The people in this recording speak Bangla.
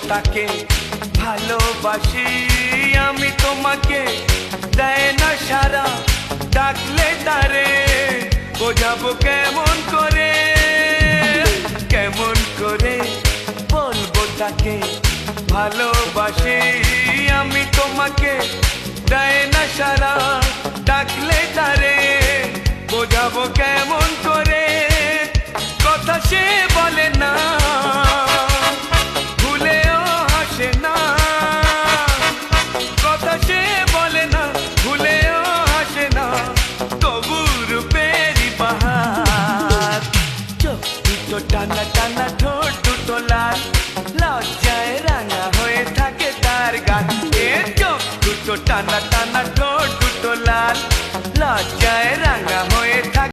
তাকে ভালোবাসি আমি তোমাকে দেয় না সারা ডাকলে তারে বোঝাবো কেমন করে বলবো তাকে ভালোবাসি আমি তোমাকে দেয় না সারা ডাকলে তারে বোঝাবো কেমন করে কথা সে বলে না ভুলেও হাসে না কথা সে বলে না ভুলেও হাসে না তবু রূপেরই বাহার চোখ দুটো টানা টানা ঠোঁট দুটো লাল লজ্জায় রাঙা হয়ে থাকে তার গান চোখ দুটো টানা